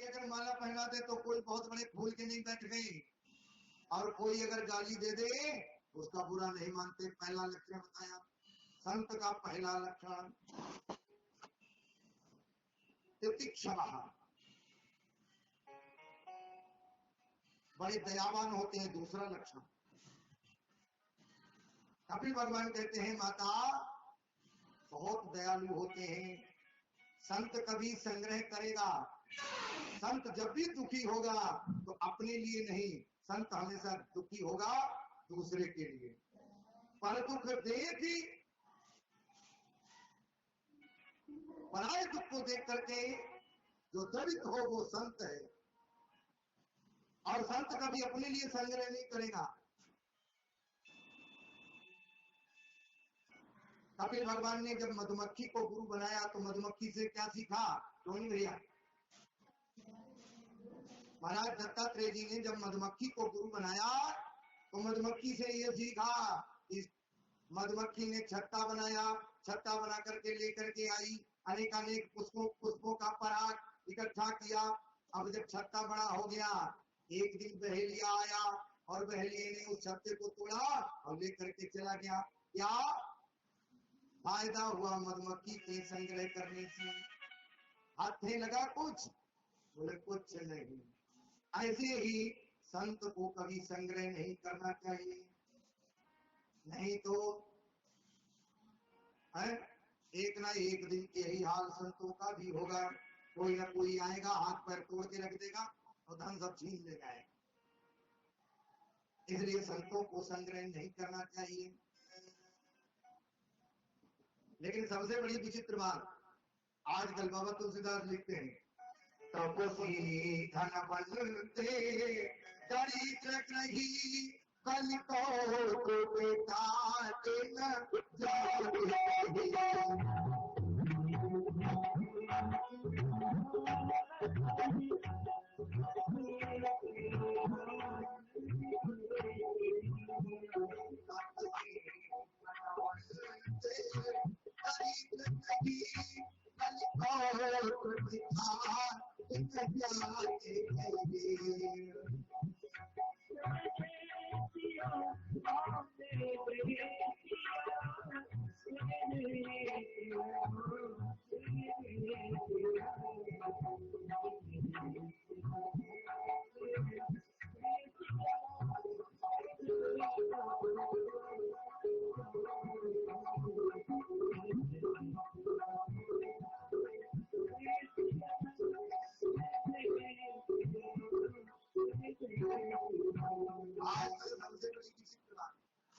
अगर माला पहना दे तो कोई बहुत बड़े फूल के नहीं बैठ गए, और कोई अगर गाली दे दे उसका बुरा नहीं मानते। पहला लक्षण बताया संत का। पहला लक्षण तितिक्षवा, बड़े दयावान होते हैं। दूसरा लक्षण कपिल भगवान कहते हैं माता बहुत दयालु होते हैं। संत कभी संग्रह करेगा, संत जब भी दुखी होगा तो अपने लिए नहीं, संत हमेशा दुखी होगा दूसरे के लिए। पर दुख देख ही, पराये दुख को देख करके जो द्रवित हो वो संत है। और संत कभी अपने लिए संग्रह नहीं करेगा। कपिल भगवान ने जब मधुमक्खी को गुरु बनाया तो मधुमक्खी से क्या सीखा? टोनी भैया, महाराज दत्तात्रेय जी ने जब मधुमक्खी को गुरु बनाया तो मधुमक्खी से ये सीखा। इस मधुमक्खी ने छत्ता बनाया, छत्ता बना करके लेकर के आई, अनेकानेक पुष्पों का पराग इकट्ठा किया। अब जब छत्ता बड़ा हो गया, एक दिन बहेलिया आया और बहेलिये ने उस छत्ते को तोड़ा और लेकर के चला गया। क्या फायदा हुआ मधुमक्खी के संग्रह करने से? हाथ में लगा कुछ? बोले कुछ नहीं। ऐसे ही संत को कभी संग्रह नहीं करना चाहिए, नहीं तो है एक ना एक दिन यही हाल संतों का भी होगा। कोई ना कोई आएगा, हाथ पैर तोड़ के रख देगा और धन सब छीन ले जाएगा। इसलिए संतों को संग्रह नहीं करना चाहिए। लेकिन सबसे बड़ी विचित्र बात, आजकल बाबा तुलसीदास लिखते हैं तपस्वी धन बनते दरिद्र नहीं, कल को बेटाते न जाते।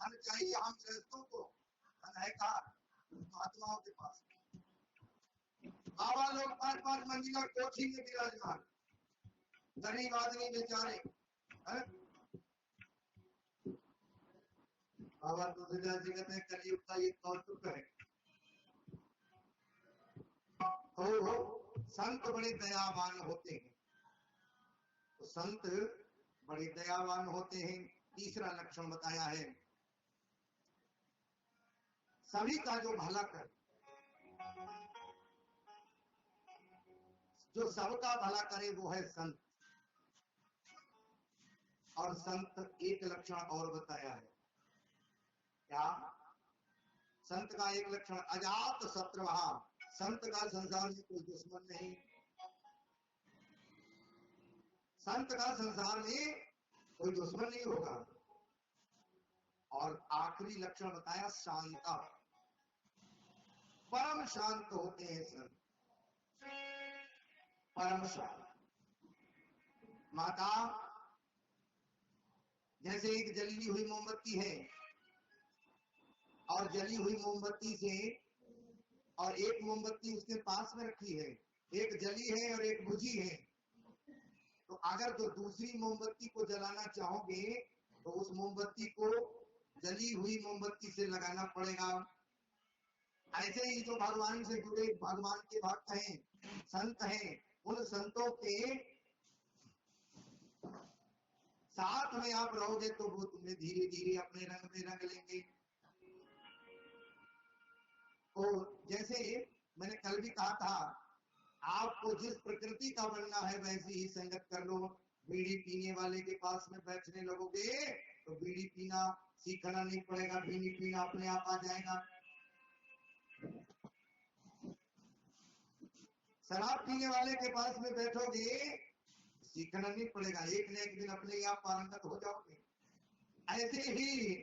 धन चाहिए हम गृहस्थों को, धन है कहा महात्माओं के पास। बाबा लोग 5-5 मंजिला कोठी में विराजमान, गरीब आदमी बेचारे। बाबा तुलसीदास जी कहते हैं कलयुग का ये कौतुक है। संत बड़े दयावान होते हैं, तो संत बड़े दयावान होते हैं। तीसरा लक्षण बताया है सभी का जो भला कर, जो सबका भला करे वो है संत। और संत एक लक्षण और बताया है, क्या? संत का एक लक्षण अजात शत्रुहा, संत का संसार में कोई दुश्मन नहीं, संत का संसार में कोई दुश्मन नहीं होगा। और आखिरी लक्षण बताया शांता, परम शांत होते हैं संत, परम शांत। माता जैसे एक जली हुई मोमबत्ती है और जली हुई मोमबत्ती से, और एक मोमबत्ती उसके पास में रखी है, एक जली है और एक बुझी है, तो अगर तो दूसरी मोमबत्ती को जलाना चाहोगे तो उस मोमबत्ती को जली हुई मोमबत्ती से लगाना पड़ेगा। ऐसे ही जो भगवान से जुड़े भगवान के भक्त हैं, संत हैं, उन संतों के साथ में आप रहोगे तो वो तुम्हें धीरे धीरे अपने रंग में रंग लेंगे। तो जैसे मैंने कल भी कहा था, आपको जिस प्रकृति का बनना है वैसी ही संगत कर लो। बीड़ी पीने वाले के पास में बैठने लगोगे तो बीड़ी पीना सीखना नहीं पड़ेगा, बीड़ी पीना अपने आप आ जाएगा। शराब पीने वाले के पास में बैठोगे सीखना नहीं पड़ेगा, एक न एक दिन अपने आप पारंगत हो जाओगे। ऐसे ही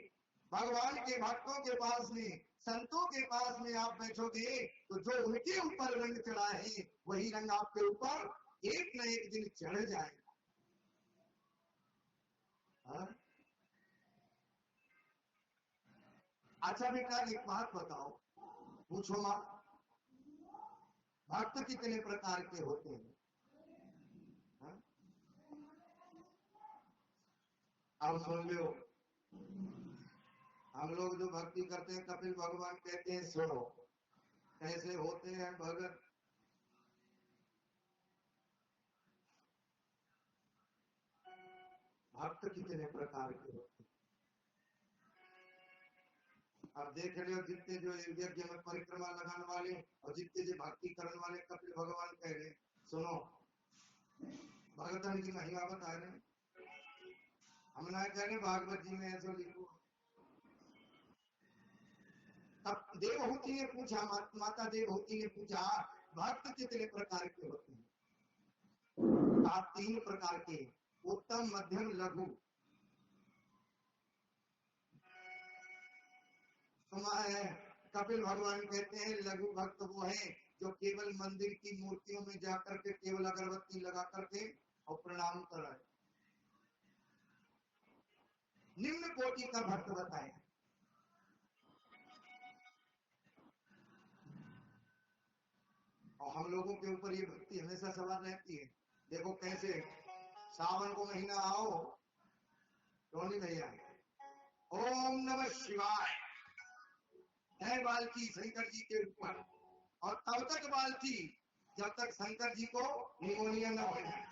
भगवान के भक्तों के पास में, संतों के पास में आप बैठोगे तो जो उनके ऊपर रंग चढ़ा है वही रंग आपके ऊपर एक न एक दिन चढ़ जाएगा। हाँ? अच्छा बेटा एक बात बताओ, पूछो मां, भक्त कितने प्रकार के होते हैं? हाँ? अब सुन लो, हम लोग जो भक्ति करते हैं कपिल भगवान कहते हैं सुनो कैसे होते हैं भगत। भक्त कितने प्रकार के होते हैं? अब देख रहे हो जितने जो यज्ञ में परिक्रमा लगाने वाले और जितने जो भक्ति करने वाले कपिल भगवान कह रहे सुनो भगतन की महिमा बता रहे। हम ना कह रहे भागवत जी में ऐसा लिखो। तब देवहूति ने पूछा, माता देवहूति ने पूछा भक्त कितने प्रकार के होते हैं? आप 3 प्रकार के, उत्तम मध्यम लघु। कपिल भगवान कहते हैं लघु भक्त वो है जो केवल मंदिर की मूर्तियों में जाकर के केवल अगरबत्ती लगा करके और प्रणाम कराए। निम्न कोटि का भक्त बताए। और हम लोगों के ऊपर ये भक्ति हमेशा सवार रहती है। देखो कैसे सावन को महीना आओ रोनी भैया ओम नमः शिवाय है बाल्टी शंकर जी के ऊपर, और तब तक बाल्टी जब तक शंकर जी को निमोनिया न हो जाए।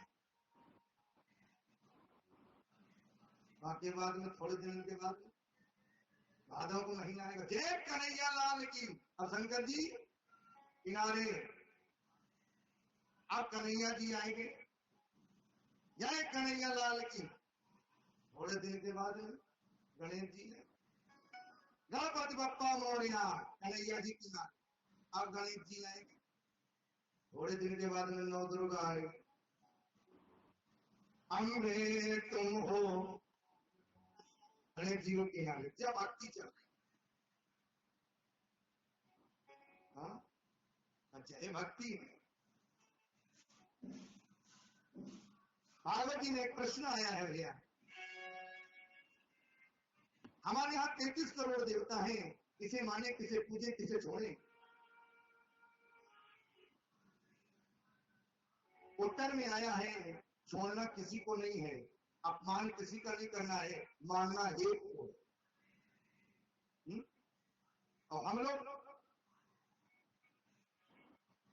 बाकी बाद में थोड़े दिन के बाद भादव को महीना आएगा, जय कन्हैया लाल की, अब शंकर जी किनारे, अब कन्हैया जी आएंगे, जय कन्हैया लाल की। थोड़े दिन के बाद गणेश जी ने गणपति बप्पा मोरिया, कन्हैया जी किनारे, अब गणेश जी आएंगे। थोड़े दिन के बाद में नौ दुर्गा आएगी, अम्बे तुम हो, गणेश जी को किनारे। जब भक्ति चल रही, हाँ अच्छा ये भक्ति है। पार्वती ने एक प्रश्न आया है भैया, हमारे यहाँ 33 करोड़ देवता हैं, किसे माने किसे पूजे किसे छोड़े? उत्तर में आया है छोड़ना किसी को नहीं है, अपमान किसी का नहीं करना है, मानना एक को। और हम लोग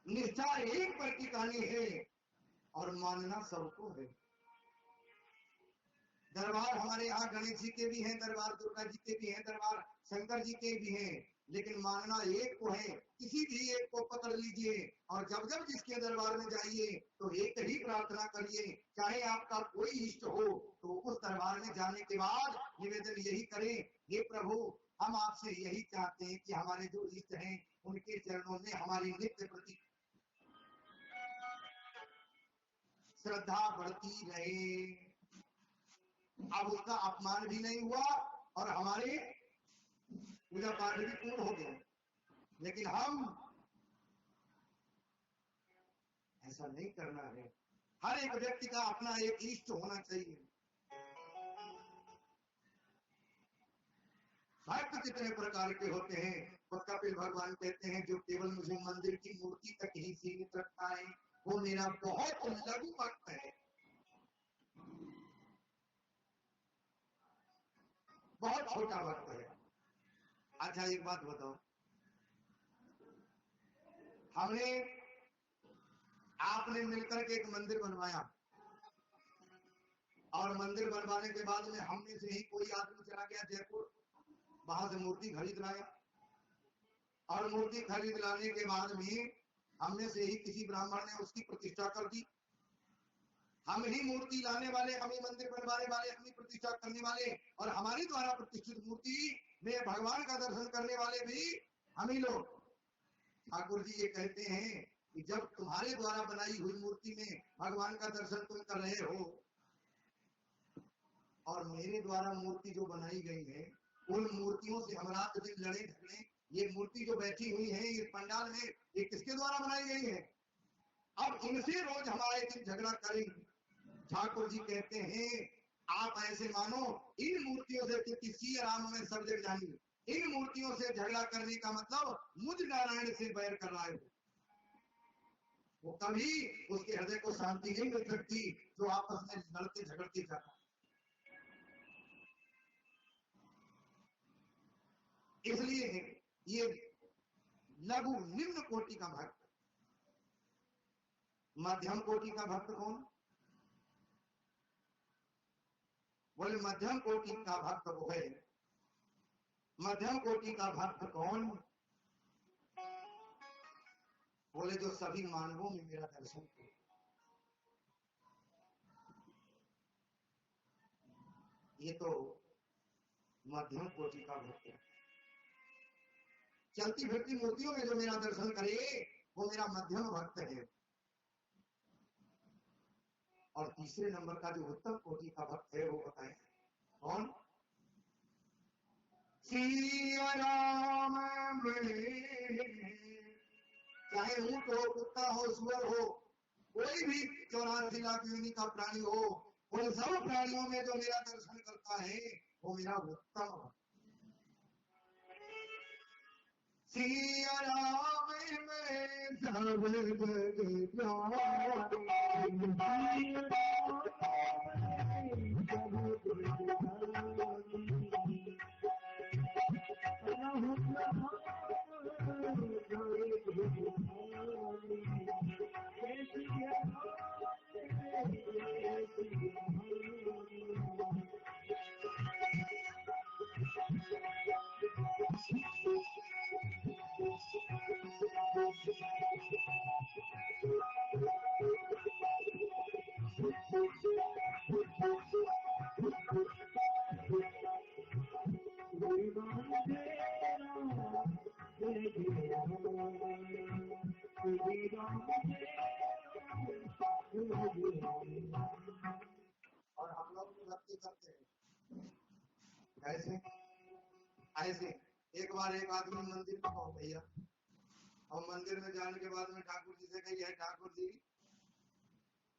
निष्ठा एक पर टिकानी है और मानना सबको है। दरबार हमारे यहाँ गणेश जी के भी हैं, दरबार दुर्गा जी के भी हैं, दरबार शंकर जी के भी हैं, लेकिन मानना एक को है। किसी भी एक को पकड़ लीजिए और जब जब जिसके दरबार में जाइए तो एक ही प्रार्थना करिए, चाहे आपका कोई इष्ट हो तो उस दरबार में जाने के बाद निवेदन यही करें, हे प्रभु हम आपसे यही चाहते हैं कि हमारे जो इष्ट हैं उनके चरणों में हमारी नित्य प्रति श्रद्धा बढ़ती रहे। अब उसका अपमान भी नहीं हुआ और हमारे पूजा पाठ भी पूर्ण हो गया, लेकिन हम ऐसा नहीं करना है। हर एक व्यक्ति का अपना एक इष्ट होना चाहिए। भक्त कितने प्रकार के होते हैं? तो कपिल भगवान कहते हैं जो केवल मुझे मंदिर की मूर्ति तक ही सीमित रखता है वो मेरा बहुत लघु भक्त है, बहुत छोटा भक्त है। अच्छा एक बात बताओ, हमने आपने मिलकर के एक मंदिर बनवाया और मंदिर बनवाने के बाद में हम में से ही कोई आदमी चला गया जयपुर, वहां से मूर्ति खरीद लाया और मूर्ति खरीद लाने के बाद में हमने से ही किसी ब्राह्मण ने उसकी प्रतिष्ठा कर दी। हम ही मूर्ति लाने वाले, हम ही मंदिर बनवाने वाले, हम ही प्रतिष्ठा करने वाले, और हमारे द्वारा प्रतिष्ठित मूर्ति में भगवान का दर्शन करने वाले भी हम ही लोग। ठाकुर जी ये कहते हैं कि जब तुम्हारे द्वारा बनाई हुई मूर्ति में भगवान का दर्शन तुम कर रहे हो, और मेरे द्वारा मूर्ति जो बनाई गई है उन मूर्तियों से हम रात दिन लड़े झगड़े, ये मूर्ति जो बैठी हुई है इस पंडाल में, ये किसके द्वारा बनाई गई है? अब इनसे रोज हमारे दिन झगड़ा करेंगे। ठाकुर जी कहते हैं आप ऐसे मानो इन मूर्तियों से किसी राम में सब जग जानी, इन मूर्तियों से झगड़ा करने का मतलब मुझ नारायण से बैर कर रहा है। वो कभी उसके हृदय को शांति नहीं मिल सकती जो आपस में लड़ते झगड़ते जाता। इसलिए ये लघु निम्न कोटि का भक्त। मध्यम कोटि का भक्त कौन? बोले मध्यम कोटि का भक्त वो है। मध्यम कोटि का भक्त कौन? बोले जो सभी मानवों में मेरा दर्शन करे। ये तो मध्यम कोटि का भक्त है। चलती फिरती मूर्तियों में जो मेरा दर्शन करे वो मेरा मध्यम भक्त है। और तीसरे नंबर का जो उत्तम कोटि का भक्त है वो बताए कौन? सिया राम चाहे ऊंट हो, कुत्ता हो, सुअर हो, कोई भी 84 लाख योनि का प्राणी हो, उन सब प्राणियों में जो मेरा दर्शन करता है वो मेरा उत्तम भक्त। सिया राम में सब और हम लोग भक्ति करते हैं कैसे? ऐसे एक बार एक आदमी मंदिर में पहुंच गया और मंदिर में जाने के बाद में ठाकुर जी से कही है ठाकुर जी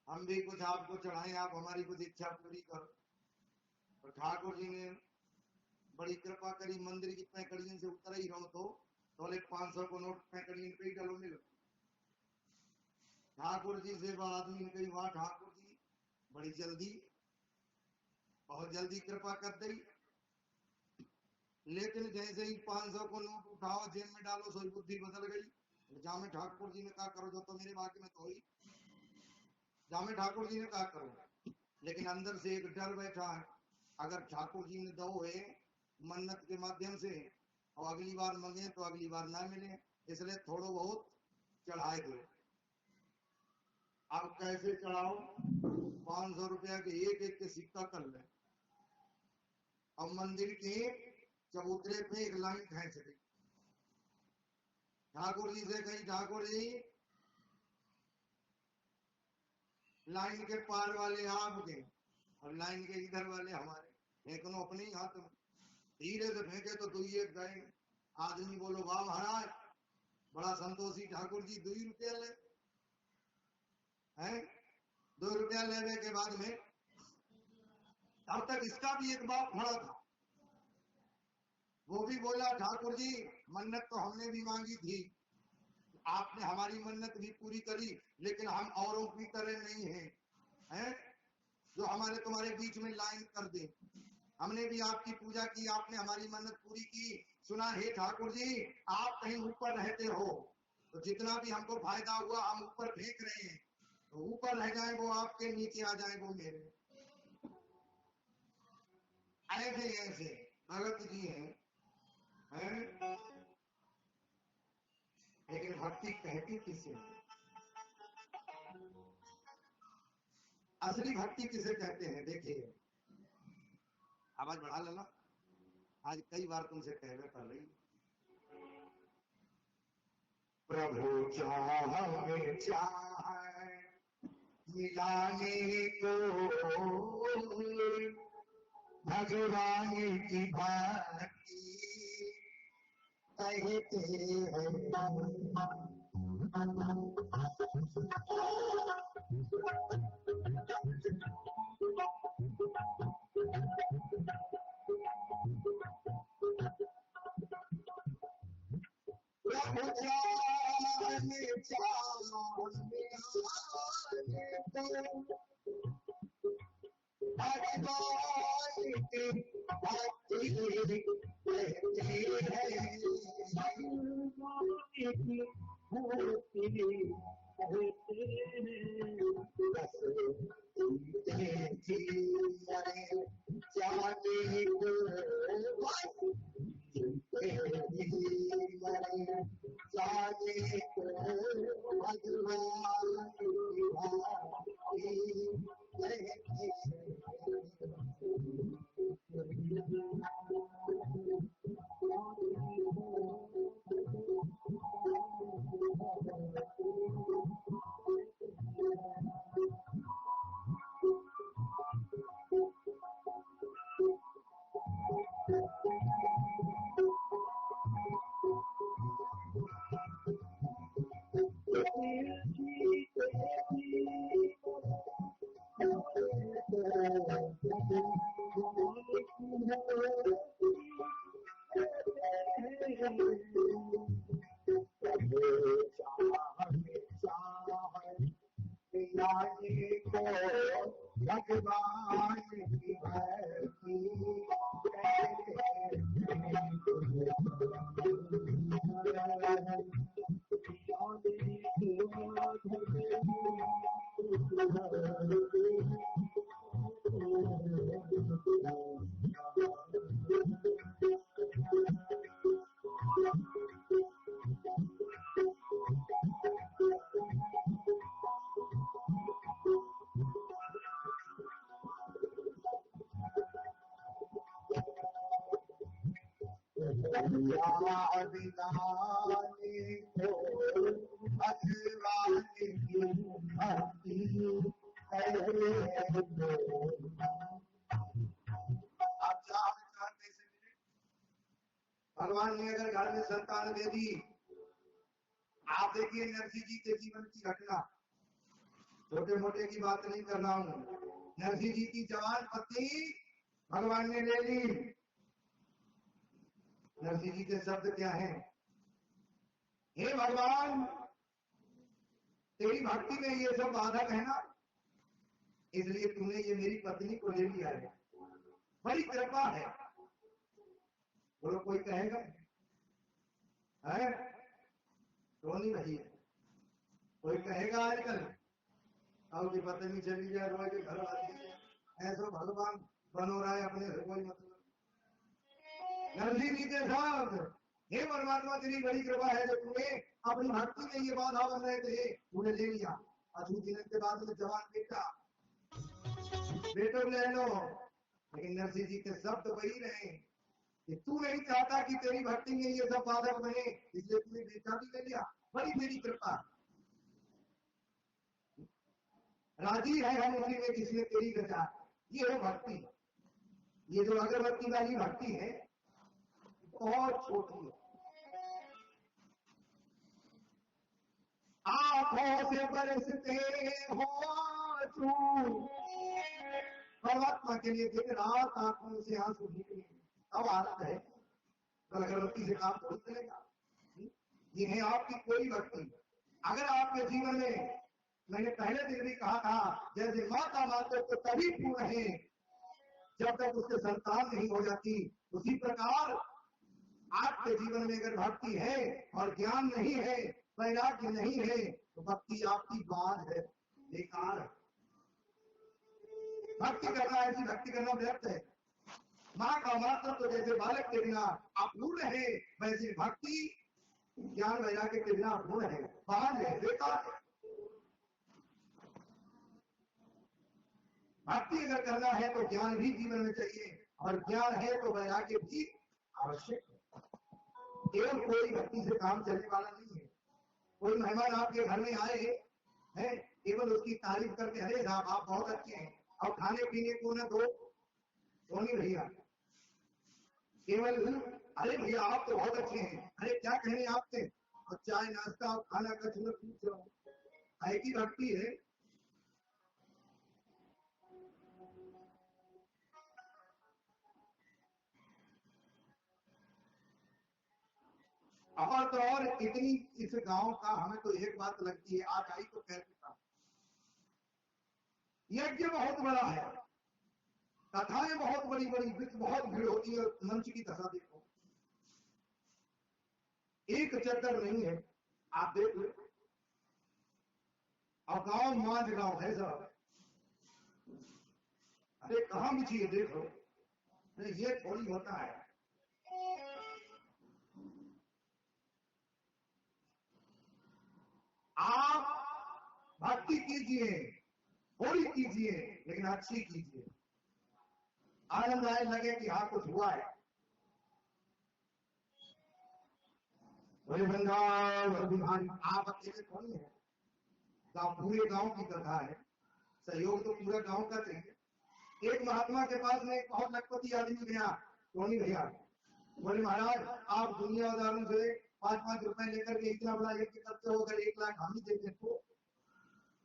हम भी कुछ आपको चढ़ाएं, आप हमारी कुछ इच्छा पूरी करो। तो ठाकुर जी ने बड़ी कृपा करी, मंदिर की पैकड़ियों से उतर ही रहो तो बोले 500 को नोट पैकड़ियों पे ही डालो मिलो। ठाकुर जी से आदमी ने कही वाह ठाकुर जी बड़ी जल्दी, बहुत जल्दी कृपा कर दी। लेकिन जैसे ही 500 को नोट उठाओ जेब में डालो सोई बुद्धि बदल गई। जामे ठाकुर जी ने कहा करो जो तो मेरे भाग्य में तो हुई, जामे ठाकुर जी ने कहा करो। लेकिन अंदर से एक डर बैठा है, अगर ठाकुर जी ने दो है मन्नत के माध्यम से और अगली बार मांगे तो अगली बार ना मिले, इसलिए थोड़ा बहुत चढ़ाए दो। अब कैसे चढ़ाओ? 500 रुपया के एक के सिक्का कर ले। अब मंदिर के चबूतरे पे एक लाइन खींच दी। ठाकुर जी से कही ठाकुर जी लाइन के पार वाले आपके और लाइन के इधर वाले हमारे, फेंकनो अपने ही हाथ में। धीरे से फेंके तो 2 एक गए। आदमी बोलो वाह महाराज बड़ा संतोषी ठाकुर जी 2 रुपया ले हैं। 2 रुपया लेने के बाद में तब तक इसका भी एक बाप खड़ा था, वो भी बोला ठाकुर जी मन्नत तो हमने भी मांगी थी, आपने हमारी मन्नत भी पूरी करी, लेकिन हम औरों की तरह नहीं हैं जो हमारे तुम्हारे बीच में लाइन कर दे। हमने भी आपकी पूजा की, आपने हमारी मन्नत पूरी की। सुना है ठाकुर जी आप कहीं ऊपर रहते हो तो जितना भी हमको फायदा हुआ हम ऊपर फेंक रहे हैं, तो ऊपर रह जाए वो आपके, नीचे आ जाए वो मेरे। ऐसे ऐसे भगत जी हैं। लेकिन भक्ति कहती किसे? असली भक्ति किसे कहते हैं? देखिए, आवाज बढ़ा लेना, आज कई बार तुमसे कहवे कर रही। प्रभु चाह मिलाने को भगवान की भक्ति कहते हैं। भगवान ने अगर घर में संतान दे दी, आप देखिए नरसिंह जी के जीवन की घटना, छोटे मोटे की बात नहीं कर रहा हूँ। नरसिंह जी की जवान पत्नी भगवान ने ले ली। नरसिंह जी के शब्द क्या हैं? हे भगवान, तेरी भक्ति में ये सब बाधक है ना, इसलिए तूने ये मेरी पत्नी को ले लिया है, बड़ी कृपा है। बोलो कोई कहेगा है? तो नहीं रही है, कोई कहेगा आजकल अब की पत्नी चली जाए, रोज के घर आती है, ऐसा भगवान बनो रहा है अपने से कोई मतलब। नरसिंह जी के साथ, हे परमात्मा तेरी बड़ी कृपा है जो तूने अपनी भक्ति में ये बाधा बन रहे थे, तूने ले लिया। अधूर दिन के बाद में जवान बेटो ले लो। लेकिन नरसिंह जी के शब्द वही रहे कि तू नहीं चाहता कि तेरी भक्ति में ये सब बाधक बने, इसलिए तूने बेटा भी ले लिया, बड़ी मेरी कृपा। राजी है हम उसी में जिसने तेरी रचा। ये है भक्ति। ये जो अगरबत्ती वाली भक्ति है बहुत छोटी है। आंखों से बरसते हो परमात्मा के लिए दिन रात आंखों से आंसू निकले, अब आनंद है। अगरबत्ती से काम थोड़ी चलेगा। ये है आपकी कोई भक्ति। अगर आपके जीवन में, मैंने पहले दिन भी कहा था, जैसे माता माता तो तभी पूर्ण है जब तक उसके संतान नहीं हो जाती, उसी प्रकार आपके जीवन में अगर भक्ति है और ज्ञान नहीं है, वैराग्य नहीं है, तो भक्ति आपकी बात है, बेकार है। भक्ति करना, ऐसी भक्ति करना व्यर्थ है। माँ का मात्र तो जैसे बालक के बिना अपूर्ण है, वैसे भक्ति ज्ञान वैराग्य के बिना अपूर्ण है, बाहर है, बेकार है। भक्ति अगर करना है तो ज्ञान भी जीवन में चाहिए, और ज्ञान है तो वैराग्य भी आवश्यक है। केवल कोई भक्ति से काम चलने वाला नहीं है। कोई मेहमान आपके घर में आए हैं, केवल उसकी तारीफ करके अरे साहब आप बहुत अच्छे हैं, और खाने पीने को न दो, तो नहीं भैया। केवल अरे भैया आप तो बहुत अच्छे हैं, अरे क्या कहने आपसे, और चाय नाश्ता और खाना का चलो पूछ लो, ऐसी भक्ति है। और तो और इतनी इस गांव का हमें तो एक बात लगती है, आज आई तो कह चुका, यज्ञ बहुत बड़ा है, कथाएं बहुत बड़ी बड़ी, बहुत भीड़ होती है, मंच की दशा देखो, एक चक्कर नहीं है, आप देख लो। और गांव मांझ गांव है साहब, अरे कहां बिछी है देखो, अरे ये थोड़ी होता है। आप भक्ति कीजिए, थोड़ी कीजिए, लेकिन अच्छी कीजिए, आनंद आए, लगे कि हाँ कुछ हुआ है। वृंदावन आप अकेले थोड़ी है, पूरे गांव की कथा है, सहयोग तो पूरा गांव का चाहिए। एक महात्मा के पास में एक बहुत लखपति आदमी गया, टोनी भैया, बोले महाराज आप दुनिया उदाहरण से 5-5 रुपए लेकर के इतना बड़ा यज्ञ करते हो, अगर 1 लाख हम ही देते तो?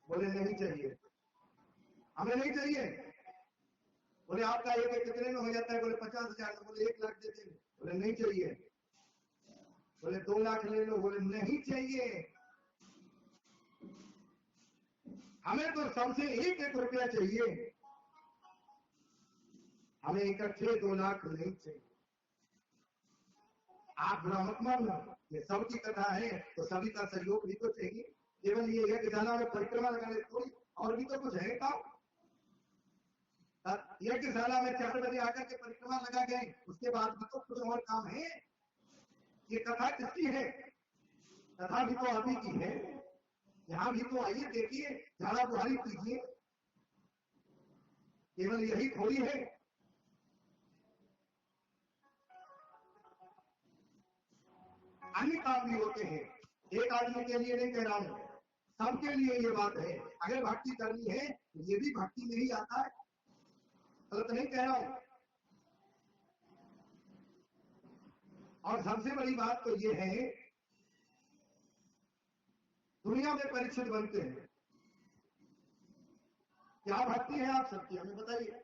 बोले नहीं चाहिए, हमें नहीं चाहिए। बोले आपका यज्ञ कितने में हो जाता है? बोले 50,000। बोले 1 लाख देते, बोले नहीं चाहिए। बोले 2 लाख ले लो, बोले नहीं चाहिए, हमें तो सबसे 1-1 रुपया चाहिए, हमें इकट्ठे 2 लाख नहीं चाहिए। आप बुरा मत मानना, ये सबकी कथा है तो सभी का सहयोग भी तो चाहिए। केवल ये यज्ञशाला में परिक्रमा लगाने थोड़ी, और भी तो कुछ है काम। यज्ञशाला में 4 बजे आकर के परिक्रमा लगा गए, उसके बाद भी तो कुछ और काम है। ये कथा किसकी है? कथा भी तो अभी की है। यहाँ भी तो आइए, देखिए, झाड़ा बुहारी कीजिए, केवल यही थोड़ी है। अन्य काम भी होते हैं, एक आदमी के लिए नहीं कह रहा हूं, सबके लिए ये बात है। अगर भक्ति करनी है तो ये भी भक्ति में ही आता है, गलत नहीं कह रहा हूं। और सबसे बड़ी बात तो ये है, दुनिया में परीक्षित बनते हैं, क्या भक्ति है आप सबकी, हमें बताइए।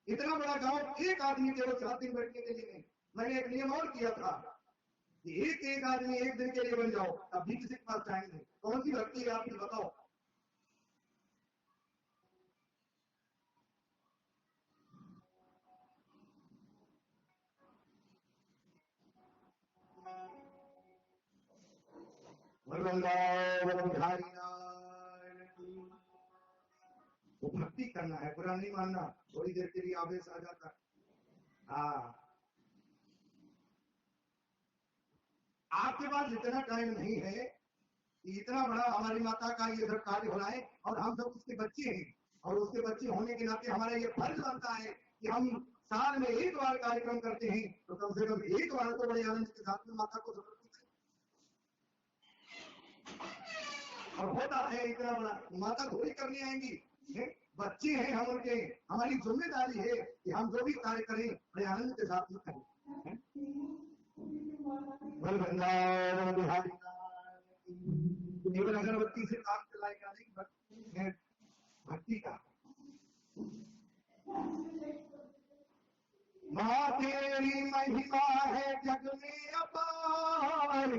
इतना बड़ा गांव, एक आदमी केवल 7 दिन बैठने के लिए नहीं। मैंने एक नियम और किया था कि एक आदमी 1 दिन के लिए बन जाओ, तब भी किसी के पास जाएंगे। कौन सी भक्ति है आपकी, बताओ। वो भक्ति करना है, बुरा नहीं मानना, थोड़ी देर के लिए आवेश आ जाता है। हाँ, आपके पास इतना टाइम नहीं है, इतना बड़ा हमारी माता का ये सब कार्य हो रहा है, और हम सब उसके बच्चे हैं, और उसके बच्चे होने के नाते हमारा ये फर्ज बनता है कि हम साल में 1 बार कार्यक्रम करते हैं, तो कम से कम 1 बार तो बड़े आनंद के साथ में माता को समर्पित करें। और होता है इतना बड़ा, माता थोड़ी करने आएंगी, बच्चे हैं हम उनके, हमारी जिम्मेदारी है कि हम जो भी कार्य करें बड़े आनंद के साथ में करें। केवल अगरबत्ती से काम चलाएगा नहीं, भक्ति है, भक्ति का। माँ तेरी महिमा है जग में अपार।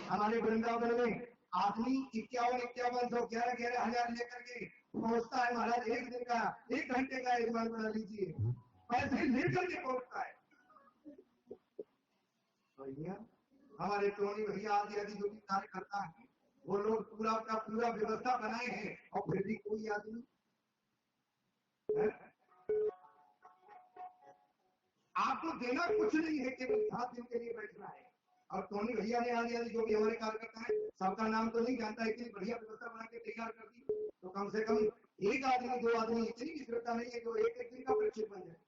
हमारे वृंदावन में आदमी 51-51 11 हजार लेकर के पहुंचता है महाराज, 1 दिन का 1 घंटे का यजमान बना लीजिए, पैसे लेकर के पहुंचता है। भैया हमारे टोनी भैया आदि आदि जो भी कार्य करता है, वो लोग पूरा का पूरा व्यवस्था बनाए हैं, और फिर भी कोई आदमी आपको देना कुछ नहीं है, केवल 7 दिन के लिए बैठना है, और टोनी भैया ने आदि आदि जो भी हमारे कार्यकर्ता है सबका नाम तो नहीं जानता, इतनी बढ़िया व्यवस्था बना के तैयार कर दी, तो कम से कम एक आदमी दो आदमी इतनी विश्वता नहीं है जो एक एक दिन का परीक्षित बन जाए।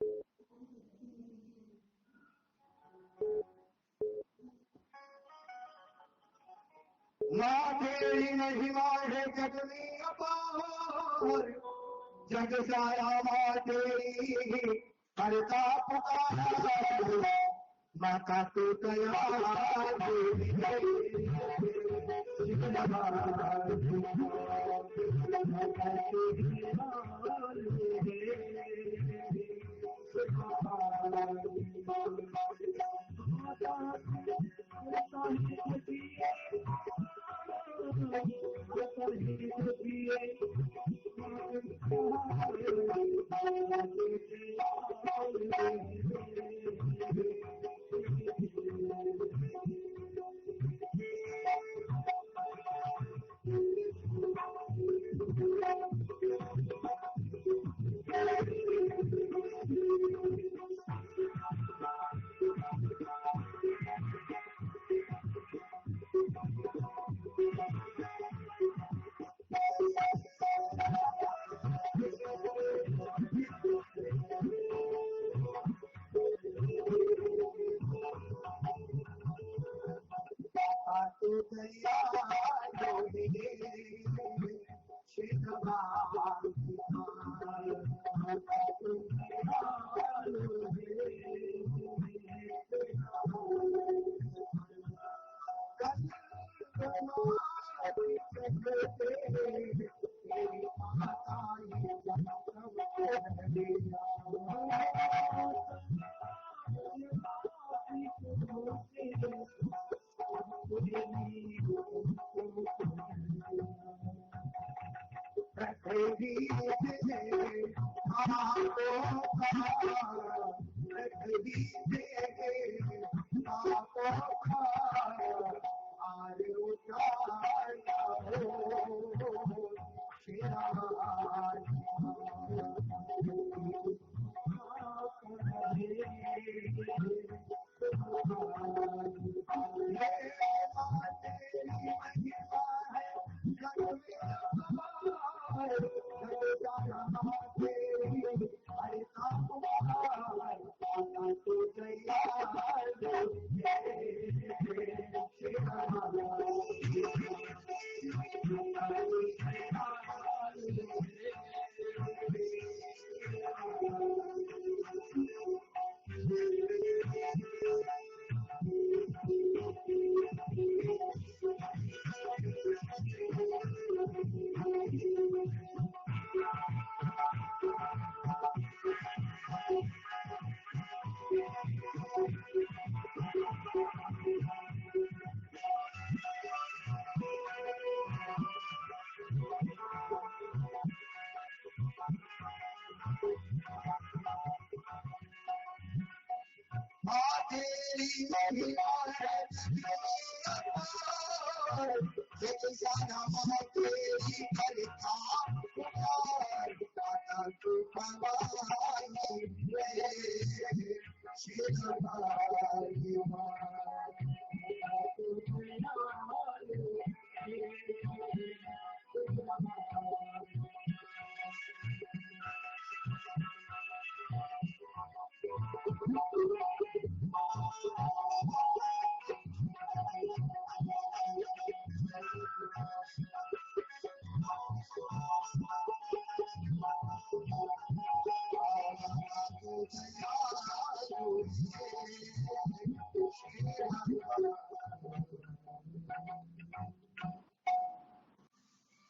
तेरी महिमा है जग में अपार, जग सारा तेरी करता पुकार, माता तो दया देवी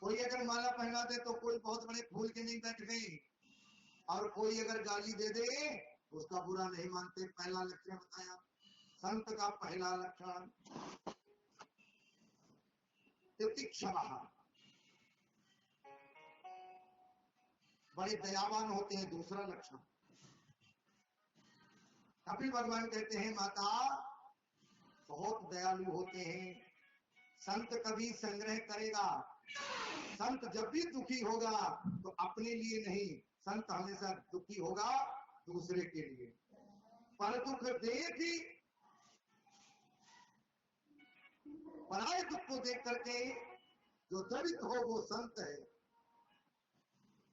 कोई अगर माला पहना दे तो कोई बहुत बड़े फूल के नहीं बैठ गए, और कोई अगर गाली दे दे उसका बुरा नहीं मानते। पहला लक्षण बताया संत का, पहला लक्षण तितिक्षमा, बड़े दयावान होते हैं। दूसरा लक्षण कपिल भगवान कहते हैं माता बहुत दयालु होते हैं। संत कभी संग्रह करेगा, संत जब भी दुखी होगा तो अपने लिए नहीं, संत हमेशा दुखी होगा दूसरे के लिए। पर दुख देख पराये दुख को देख करके जो द्रवित हो वो संत है।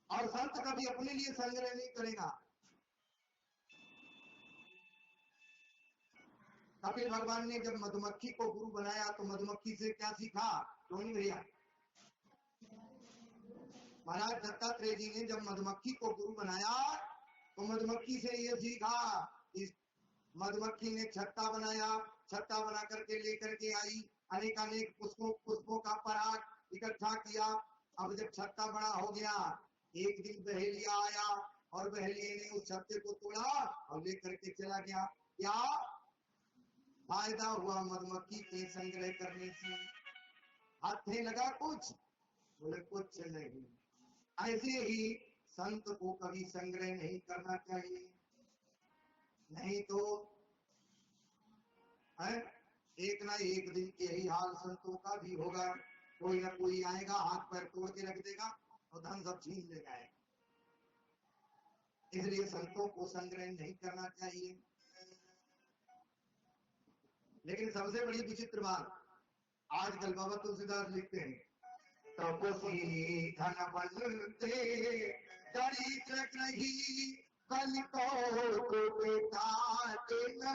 और संत कभी अपने लिए संग्रह नहीं करेगा। कपिल भगवान ने जब मधुमक्खी को गुरु बनाया तो मधुमक्खी से क्या सीखा? क्यों भैया? महाराज दत्तात्रेय जी ने जब मधुमक्खी को गुरु बनाया तो मधुमक्खी से ये सीखा। इस मधुमक्खी ने छत्ता बनाया, छत्ता बना करके लेकर के आई, अनेक पुष्पों का पराग इकट्ठा किया। अब जब छत्ता बड़ा हो गया, एक दिन बहेलिया आया और बहेलिये ने उस छत्ते को तोड़ा और लेकर के चला गया। क्या फायदा हुआ मधुमक्खी के संग्रह करने से? हाथ में लगा कुछ? बोले कुछ नहीं। ऐसे ही संत को कभी संग्रह नहीं करना चाहिए, नहीं तो है एक ना एक दिन यही हाल संतों का भी होगा। कोई ना कोई आएगा, हाथ पैर तोड़ के रख देगा और धन सब छीन ले जाएगा। इसलिए संतों को संग्रह नहीं करना चाहिए। लेकिन सबसे बड़ी विचित्र बात, आजकल बाबा तुलसीदास लिखते हैं, तपसी धन बनते दरिद्र नहीं, कल को बेटाते न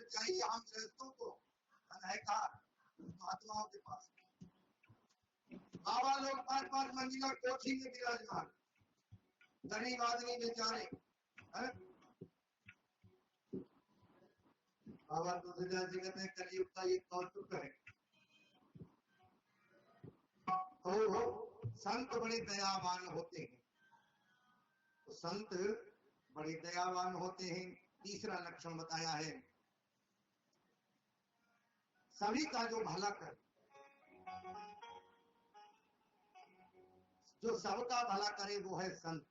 चाहिए हम श्रेष्ठों को, है का महात्माओं के पास। बाबा लोग 5-5 मंजिला कोठी में विराजमान, गरीब आदमी बेचारे। बाबा तुलसीदास जी कहते हैं कलयुग का ये कौतुक है। तो संत बड़े दयावान होते हैं, तो संत बड़े दयावान होते हैं। तीसरा लक्षण बताया है, सभी का जो भला कर, जो सबका भला करे वो है संत।